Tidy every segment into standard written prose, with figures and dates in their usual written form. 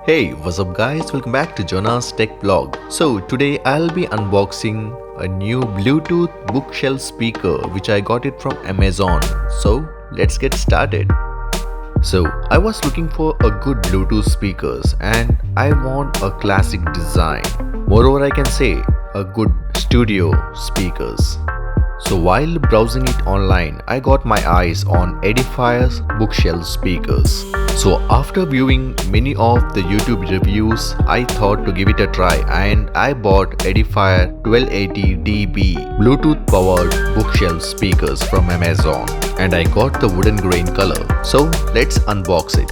Hey, what's up guys? Welcome back to Jonas Tech Blog. So today I'll be unboxing a new Bluetooth bookshelf speaker which I got it from Amazon. So let's get started. So I was looking for a good Bluetooth speakers and I want a classic design. Moreover, I can say a good studio speakers. So while browsing it online, I got my eyes on Edifier's bookshelf speakers. So after viewing many of the YouTube reviews, I thought to give it a try and I bought Edifier R1280DB Bluetooth powered bookshelf speakers from Amazon and I got the wooden grain color. So let's unbox it.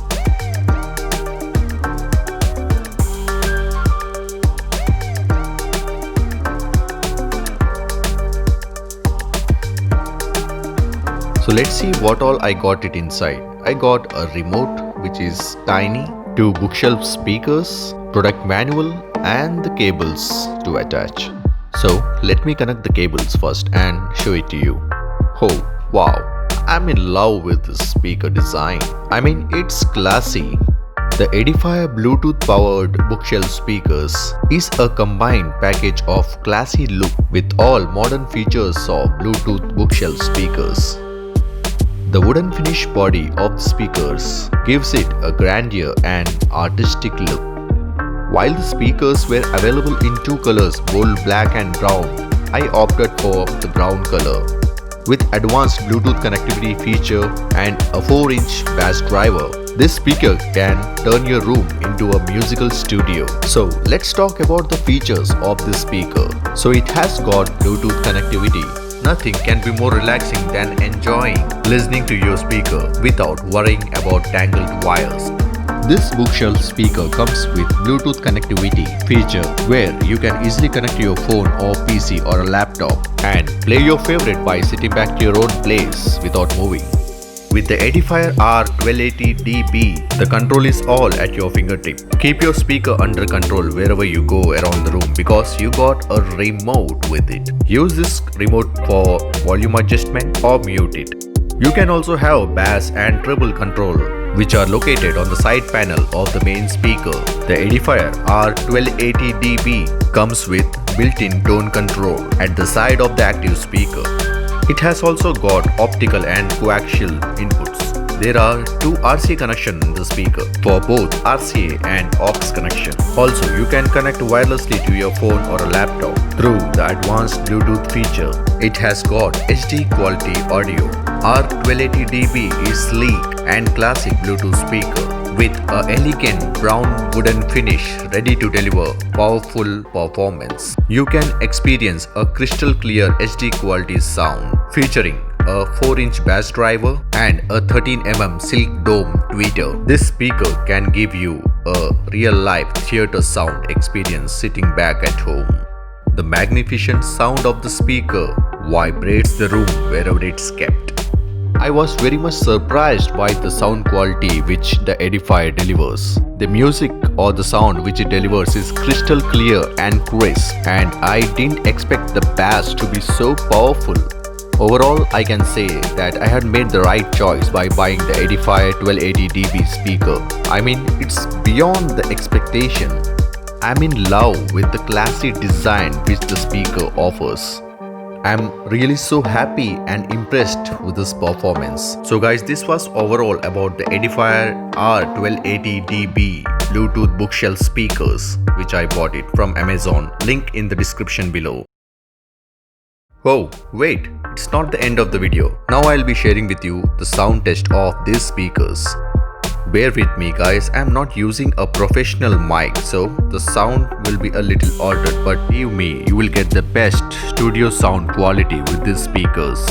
So let's see what all I got it inside. I got a remote which is tiny, two bookshelf speakers, product manual and the cables to attach. So let me connect the cables first and show it to you. Oh wow, I'm in love with this speaker design. I mean it's classy. The Edifier Bluetooth powered bookshelf speakers is a combined package of classy look with all modern features of Bluetooth bookshelf speakers. The wooden finish body of the speakers gives it a grandeur and artistic look. While the speakers were available in two colors, bold black and brown, I opted for the brown color. With advanced Bluetooth connectivity feature and a 4-inch bass driver, this speaker can turn your room into a musical studio. So let's talk about the features of this speaker. So it has got Bluetooth connectivity. Nothing can be more relaxing than enjoying listening to your speaker without worrying about tangled wires. This bookshelf speaker comes with Bluetooth connectivity feature where you can easily connect your phone or PC or a laptop and play your favorite by sitting back to your own place without moving. With the Edifier R1280DB, the control is all at your fingertip. Keep your speaker under control wherever you go around the room because you got a remote with it. Use this remote for volume adjustment or mute it. You can also have bass and treble control which are located on the side panel of the main speaker. The Edifier R1280DB comes with built-in tone control at the side of the active speaker. It has also got optical and coaxial inputs. There are two RCA connections in the speaker for both RCA and aux connection. Also, you can connect wirelessly to your phone or a laptop through the advanced Bluetooth feature. It has got HD quality audio. R1280DB is sleek and classic Bluetooth speaker with an elegant brown wooden finish ready to deliver powerful performance. You can experience a crystal clear HD quality sound featuring a 4-inch bass driver and a 13mm silk dome tweeter. This speaker can give you a real-life theater sound experience sitting back at home. The magnificent sound of the speaker vibrates the room wherever it's kept. I was very much surprised by the sound quality which the Edifier delivers. The music or the sound which it delivers is crystal clear and crisp, and I didn't expect the bass to be so powerful. Overall, I can say that I had made the right choice by buying the Edifier R1280DB speaker. I mean, it's beyond the expectation. I'm in love with the classy design which the speaker offers. I'm really so happy and impressed with this performance. So guys, this was overall about the Edifier R1280DB Bluetooth bookshelf speakers which I bought it from Amazon. Link in the description below. Oh wait, it's not the end of the video. Now I'll be sharing with you the sound test of these speakers. Bear with me guys, I'm not using a professional mic, so the sound will be a little altered, but believe me, you will get the best studio sound quality with these speakers.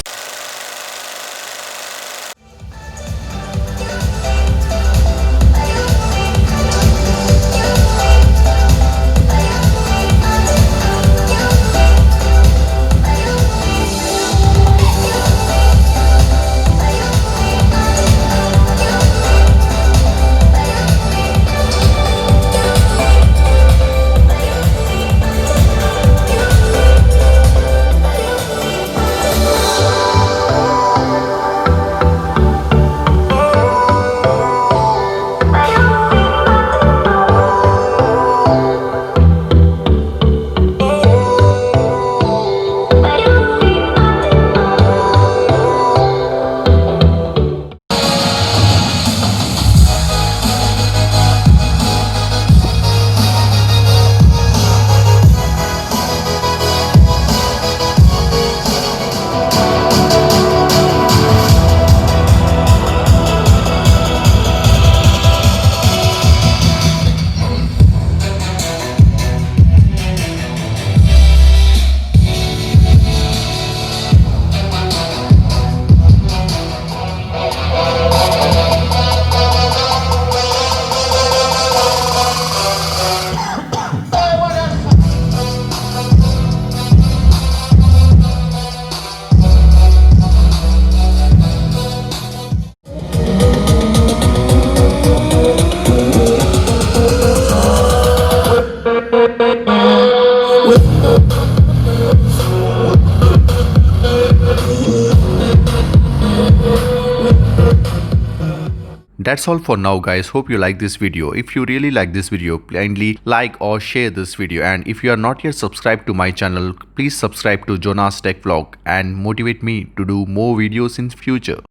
That's all for now guys. Hope you like this video. If you really like this video, kindly like or share this video, and if you are not yet subscribed to my channel, please subscribe to Jonas Tech Vlog and motivate me to do more videos in future.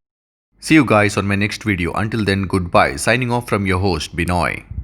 See you guys on my next video. Until then, goodbye. Signing off from your host Binoy.